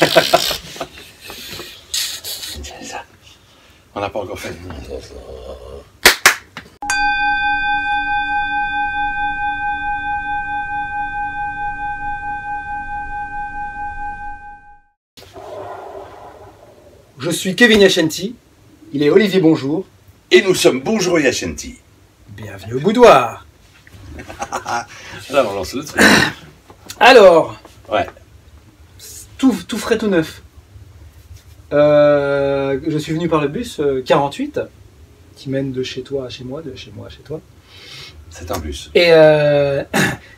Tiens, ça. On n'a pas encore fait. Je suis Kevin Yacenti, il est Olivier Bonjour. Et nous sommes Bonjour Yacenti. Bienvenue au boudoir. Là, on lance le truc. Alors, Ouais. tout frais, tout neuf. Je suis venu par le bus 48, qui mène de chez toi à chez moi, de chez moi à chez toi. C'est un bus. Et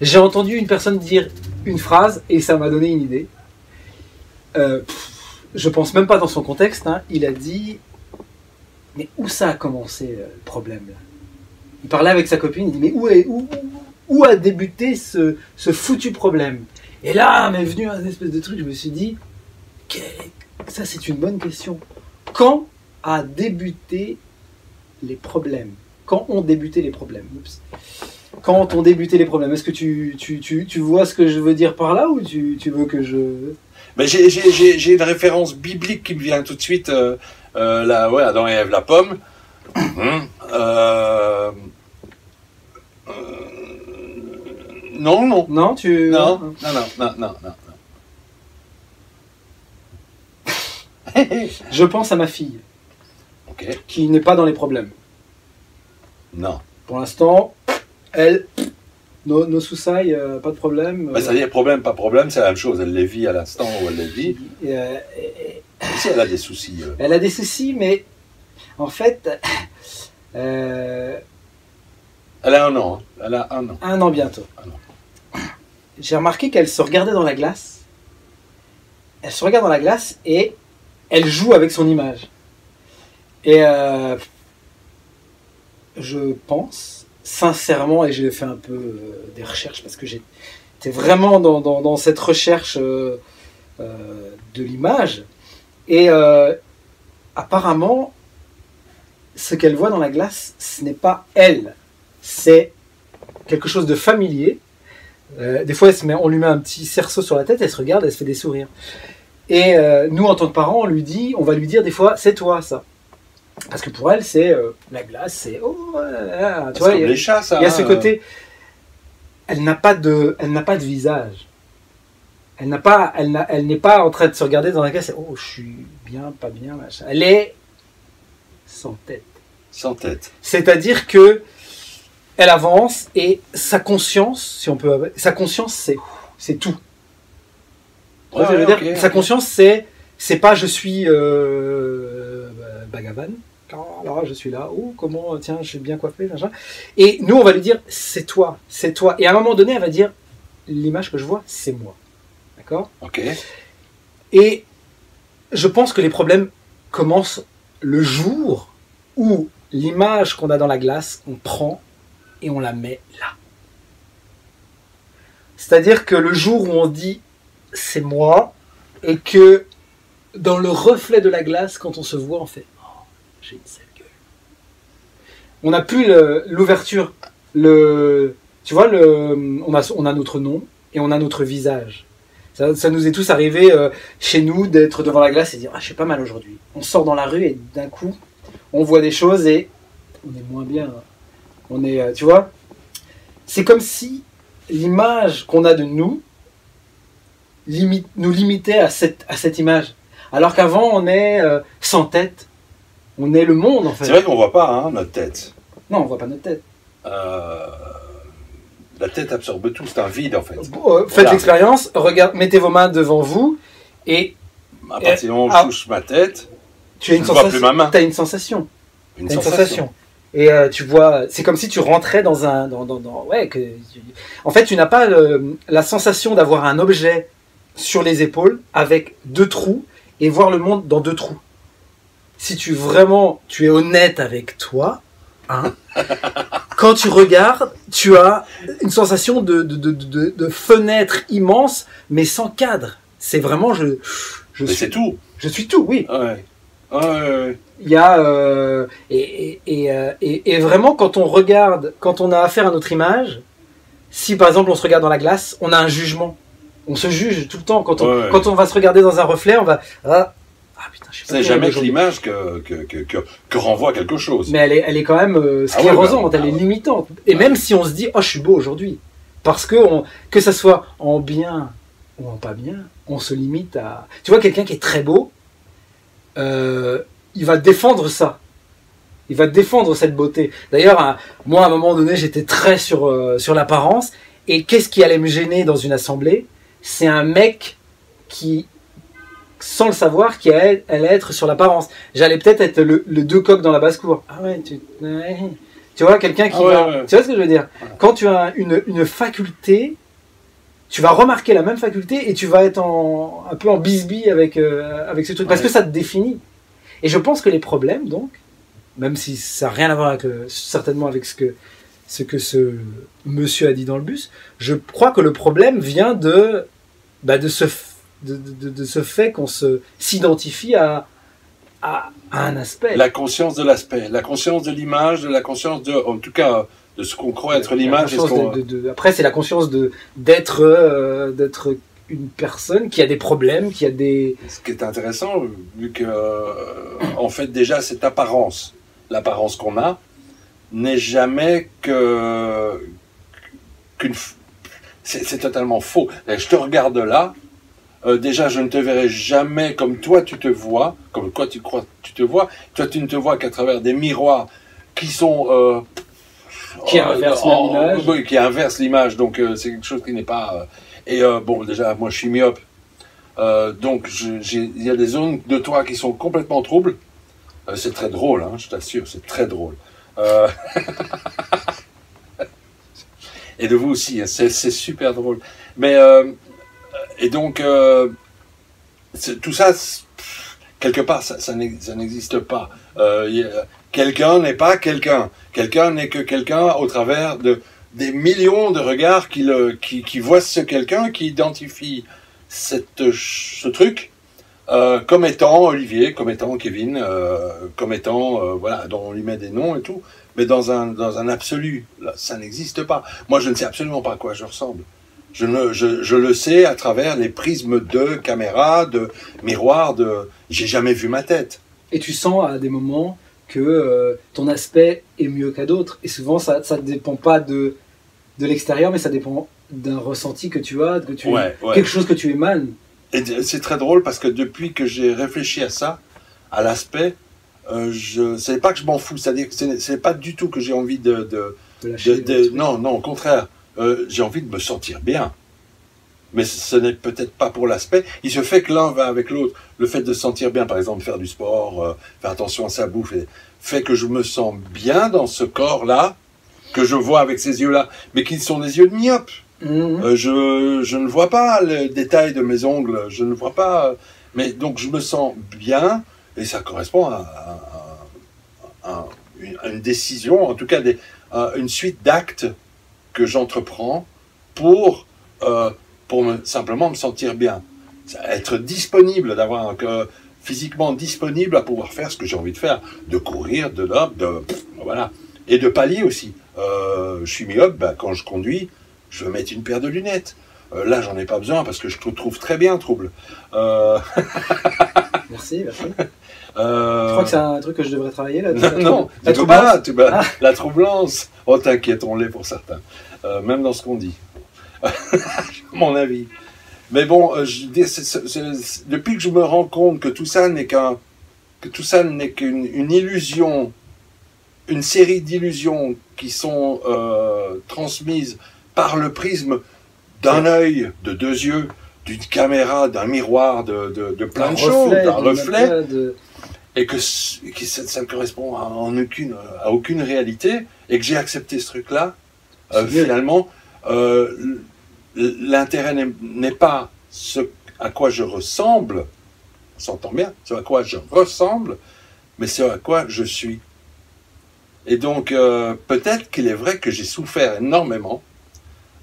j'ai entendu une personne dire une phrase et ça m'a donné une idée. Je pense même pas dans son contexte, hein. Il a dit, mais où ça a commencé le problème là? Il parlait avec sa copine, il dit, mais où a débuté ce foutu problème? Et là m'est venu un espèce de truc, je me suis dit, ça c'est une bonne question. Quand a débuté les problèmes? Quand ont débuté les problèmes? Oups. Quand ont débuté les problèmes? Est-ce que tu vois ce que je veux dire par là ou tu veux que je... Mais j'ai une référence biblique qui me vient tout de suite. Là, ouais, Adam et Ève, la pomme. Non. Non, Non. Je pense à ma fille, Ok. qui n'est pas dans les problèmes. Non. Pour l'instant, elle, nos soussailles, pas de problème. Bah, ça dit problème, pas problème, c'est la même chose. Elle les vit à l'instant où elle les vit. Si elle a des soucis. Elle a des soucis, mais en fait, Elle a un an. Hein. Elle a un an. un an bientôt. Un an. J'ai remarqué qu'elle se regardait dans la glace. Elle se regarde dans la glace et elle joue avec son image. Et je pense, sincèrement, et j'ai fait un peu des recherches parce que j'étais vraiment dans cette recherche de l'image. Et apparemment, ce qu'elle voit dans la glace, ce n'est pas elle, c'est quelque chose de familier. Des fois, on lui met un petit cerceau sur la tête, elle se regarde, elle se fait des sourires. Et nous, en tant que parents, on va lui dire des fois, c'est toi ça. Parce que pour elle, c'est la glace, c'est tu vois, comme les chats, ça. il y a ce côté. Elle n'a pas de visage. Elle n'est pas en train de se regarder dans la glace. Oh, je suis bien, pas bien, machin. Elle est sans tête. Sans tête. C'est-à-dire que elle avance et sa conscience, si on peut, sa conscience, c'est tout. Tu vois ce que je veux dire, ok. sa conscience, c'est pas je suis Bhagavan. Alors je suis là, oh comment, tiens, je suis bien coiffé, machin. Et nous, on va lui dire, c'est toi, c'est toi. Et à un moment donné, elle va dire, l'image que je vois, c'est moi. D'accord ? Ok. Et je pense que les problèmes commencent le jour où l'image qu'on a dans la glace, on prend et on la met là. C'est-à-dire que le jour où on dit, c'est moi, et que dans le reflet de la glace, quand on se voit, on fait, j'ai une sale gueule. On n'a plus l'ouverture, tu vois, on a notre nom et on a notre visage. Ça nous est tous arrivé chez nous d'être devant la glace et dire, ah, j'ai pas mal aujourd'hui. On sort dans la rue et d'un coup, on voit des choses et on est moins bien. On est, tu vois, c'est comme si l'image qu'on a de nous nous limitait à cette image. Alors qu'avant, on est sans tête. On est le monde, en fait. C'est vrai qu'on voit pas notre tête. Non, on voit pas notre tête. La tête absorbe tout, c'est un vide en fait. Faites Voilà. l'expérience, mettez vos mains devant vous et À partir du moment où je touche ma tête, tu as je ne vois plus ma main. T'as une sensation. Une T'as sensation. Et tu vois, c'est comme si tu rentrais dans un... En fait, tu n'as pas la sensation d'avoir un objet sur les épaules avec 2 trous et voir le monde dans 2 trous. Si tu es honnête avec toi, hein, quand tu regardes, tu as une sensation de fenêtre immense, mais sans cadre. C'est vraiment, C'est tout. Je suis tout, oui. Ouais. Il y a et vraiment quand on regarde, quand on a affaire à notre image, si par exemple on se regarde dans la glace, on a un jugement. On se juge tout le temps. Quand on va se regarder dans un reflet, on va... putain, je sais pas. C'est jamais que l'image que renvoie quelque chose. Mais elle est quand même sclérosante, elle est limitante. Et même si on se dit, je suis beau aujourd'hui. Parce que ça soit en bien ou en pas bien, on se limite à... Tu vois, quelqu'un qui est très beau, il va défendre ça. Il va défendre cette beauté. D'ailleurs, moi, à un moment donné, j'étais très sur l'apparence. Et qu'est-ce qui allait me gêner dans une assemblée? C'est un mec qui, sans le savoir, qui allait être sur l'apparence. J'allais peut-être être le deux coqs dans la basse-cour. Tu vois, quelqu'un qui va... Tu vois ce que je veux dire? Quand tu as une faculté, tu vas remarquer la même faculté et tu vas être un peu en bisbille avec ce truc. Parce que ça te définit. Et je pense que les problèmes, donc, même si ça n'a rien à voir certainement avec ce que ce monsieur a dit dans le bus, je crois que le problème vient de ce fait qu'on s'identifie à un aspect. La conscience de l'aspect, la conscience de l'image, la conscience en tout cas, de ce qu'on croit être l'image. Après, c'est la conscience d'être une personne qui a des problèmes, qui a des... Ce qui est intéressant, vu que, en fait, déjà, cette apparence, l'apparence qu'on a, n'est jamais c'est totalement faux. Je te regarde là, déjà je ne te verrai jamais comme toi tu te vois, comme quoi tu crois que tu te vois. Toi tu ne te vois qu'à travers des miroirs qui sont... qui inversent l'image. Oui, qui inversent l'image, donc c'est quelque chose qui n'est pas... bon, déjà, moi je suis myope, donc il y a des zones de toi qui sont complètement troubles. C'est très drôle, hein, je t'assure, c'est très drôle. Et de vous aussi, hein, c'est super drôle. Mais, et donc, tout ça, quelque part, ça n'existe pas. Quelqu'un n'est pas quelqu'un. Quelqu'un n'est que quelqu'un au travers des millions de regards qui voient ce quelqu'un, qui identifie ce truc comme étant Olivier, comme étant Kevin, comme étant, voilà, dont on lui met des noms et tout, mais dans un absolu, là, ça n'existe pas. Moi, je ne sais absolument pas à quoi je ressemble. Je le sais à travers les prismes de caméra, de miroir, j'ai jamais vu ma tête. Et tu sens à des moments que ton aspect est mieux qu'à d'autres. Et souvent, ça ne dépend pas de l'extérieur, mais ça dépend d'un ressenti que tu as, quelque chose que tu émanes. Et c'est très drôle parce que depuis que j'ai réfléchi à ça, à l'aspect, c'est pas que je m'en fous, c'est-à-dire que c'est pas du tout que j'ai envie de non, au contraire, j'ai envie de me sentir bien. Mais ce n'est peut-être pas pour l'aspect. Il se fait que l'un va avec l'autre. Le fait de se sentir bien, par exemple, faire du sport, faire attention à sa bouffe, fait que je me sens bien dans ce corps-là, que je vois avec ces yeux-là, mais qui sont des yeux de myope. Je ne vois pas le détail de mes ongles, je ne vois pas... mais donc je me sens bien, et ça correspond à une décision, en tout cas une suite d'actes que j'entreprends pour simplement me sentir bien. Être disponible, physiquement disponible à pouvoir faire ce que j'ai envie de faire, de courir, voilà. Et de pallier aussi. Je suis myope, quand je conduis, je veux mettre une paire de lunettes. Là, j'en ai pas besoin parce que je te trouve très bien trouble. Merci. Tu crois que c'est un truc que je devrais travailler là? Non, la troublance. La troublance. Oh, t'inquiète, on l'est pour certains. Même dans ce qu'on dit. Mon avis. Mais bon, depuis que je me rends compte que tout ça n'est qu'une illusion, une série d'illusions qui sont transmises par le prisme d'un œil, de deux yeux, d'une caméra, d'un miroir, de plein de choses, d'un reflet, et que ça ne correspond à aucune réalité, et que j'ai accepté ce truc-là, finalement, l'intérêt n'est pas ce à quoi je ressemble, on s'entend bien, ce à quoi je ressemble, mais ce à quoi je suis. Et donc, peut-être qu'il est vrai que j'ai souffert énormément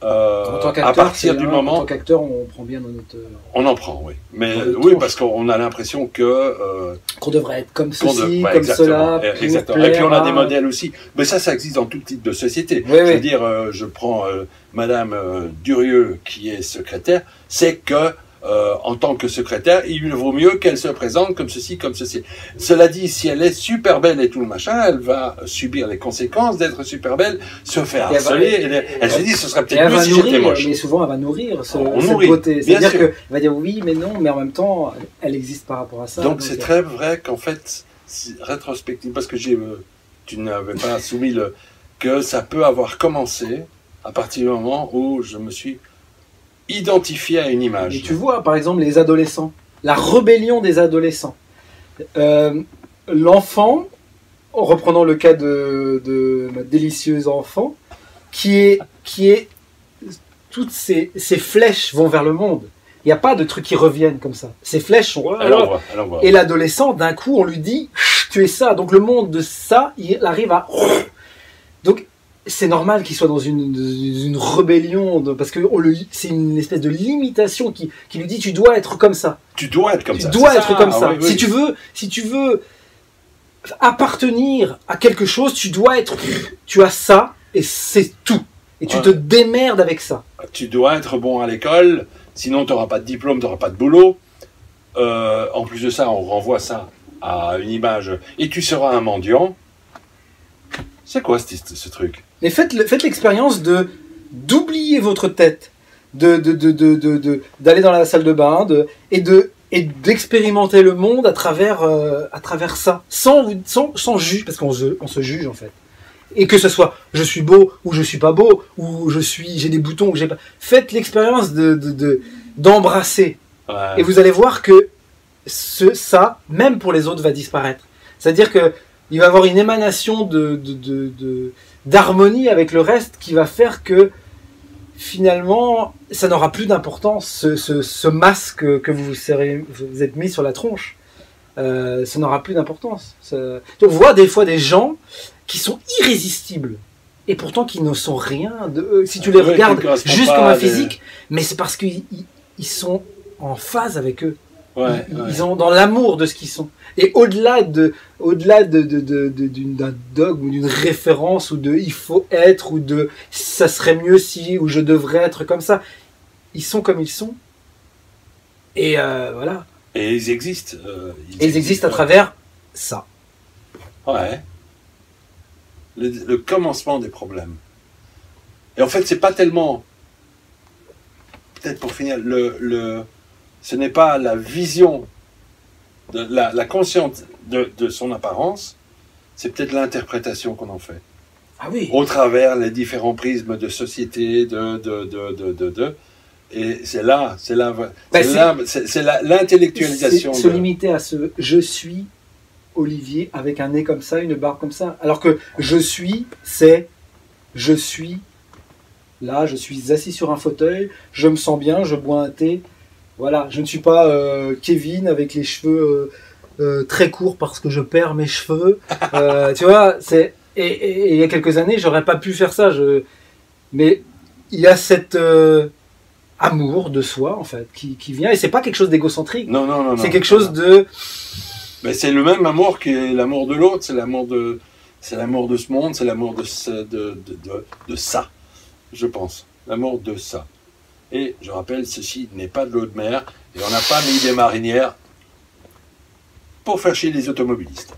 à partir du moment... En tant qu'acteur, on prend bien notre... On en prend, oui. Mais oui, parce qu'on a l'impression que... qu'on devrait être comme ceci, comme cela. Exactement. Et puis on a des modèles aussi. Mais ça existe dans tout type de société. Oui, je veux dire, je prends Madame Durieux, qui est secrétaire, c'est que en tant que secrétaire, il vaut mieux qu'elle se présente comme ceci, comme ceci. Cela dit, si elle est super belle et tout le machin, elle va subir les conséquences d'être super belle, se faire harceler. Elle se dit, ce serait peut-être mieux si j'étais moche. Mais souvent, elle va nourrir cette beauté. C'est-à-dire qu'elle va dire oui, mais non, mais en même temps, elle existe par rapport à ça. Donc c'est très vrai qu'en fait, rétrospective, parce que tu n'avais pas soumis que ça peut avoir commencé à partir du moment où je me suis identifié à une image. Et tu vois, par exemple, les adolescents, la rébellion des adolescents. L'enfant, en reprenant le cas de ma délicieuse enfant, qui est toutes ces flèches vont vers le monde. Il n'y a pas de trucs qui reviennent comme ça. Ces flèches sont... Et l'adolescent, d'un coup, on lui dit « tu es ça ». Donc le monde de ça, il arrive à... Donc c'est normal qu'il soit dans une rébellion, parce que c'est une espèce de limitation qui lui dit tu dois être comme ça. Tu dois être comme ça. Tu dois être comme ça. Oui. Si tu veux appartenir à quelque chose, tu dois être... Tu as ça et c'est tout. Et tu te démerdes avec ça. Tu dois être bon à l'école, sinon tu n'auras pas de diplôme, tu n'auras pas de boulot. En plus de ça, on renvoie ça à une image. Et tu seras un mendiant. C'est quoi ce truc? Mais faites l'expérience d'oublier votre tête, d'aller dans la salle de bain, et d'expérimenter le monde à travers ça, sans juge, parce qu'on se juge en fait. Et que ce soit je suis beau ou je suis pas beau, ou j'ai des boutons ou j'ai pas. Faites l'expérience d'embrasser. Ouais. Et vous allez voir que ça, même pour les autres, va disparaître. C'est-à-dire que il va y avoir une émanation d'harmonie avec le reste qui va faire que finalement ça n'aura plus d'importance, ce masque que vous êtes mis sur la tronche, ça n'aura plus d'importance. Donc on voit des fois des gens qui sont irrésistibles et pourtant qui ne sont rien si tu les regardes juste comme un physique, mais c'est parce qu'ils sont en phase avec eux. Ils sont dans l'amour de ce qu'ils sont. Et au-delà d'un dogme ou d'une référence ou de il faut être ou de ça serait mieux si ou je devrais être comme ça, ils sont comme ils sont. Et voilà. Et ils existent. Ils existent à travers ça. Ouais. Le commencement des problèmes. Et en fait, c'est pas tellement. Peut-être pour finir, ce n'est pas la vision, la conscience de son apparence, c'est peut-être l'interprétation qu'on en fait. Ah oui. Au travers les différents prismes de société, et c'est l'intellectualisation. Se limiter à ce je suis Olivier avec un nez comme ça, une barbe comme ça. Alors que je suis là, je suis assis sur un fauteuil, je me sens bien, je bois un thé. Voilà, je ne suis pas Kevin avec les cheveux très courts parce que je perds mes cheveux. Tu vois, et il y a quelques années, j'aurais pas pu faire ça. Mais il y a cet amour de soi en fait qui vient, et c'est pas quelque chose d'égocentrique. Non. C'est quelque chose de. Mais c'est le même amour qui est l'amour de l'autre. C'est l'amour de ce monde. C'est l'amour de ça, je pense. L'amour de ça. Et je rappelle, ceci n'est pas de l'eau de mer, et on n'a pas mis des marinières pour faire chier les automobilistes.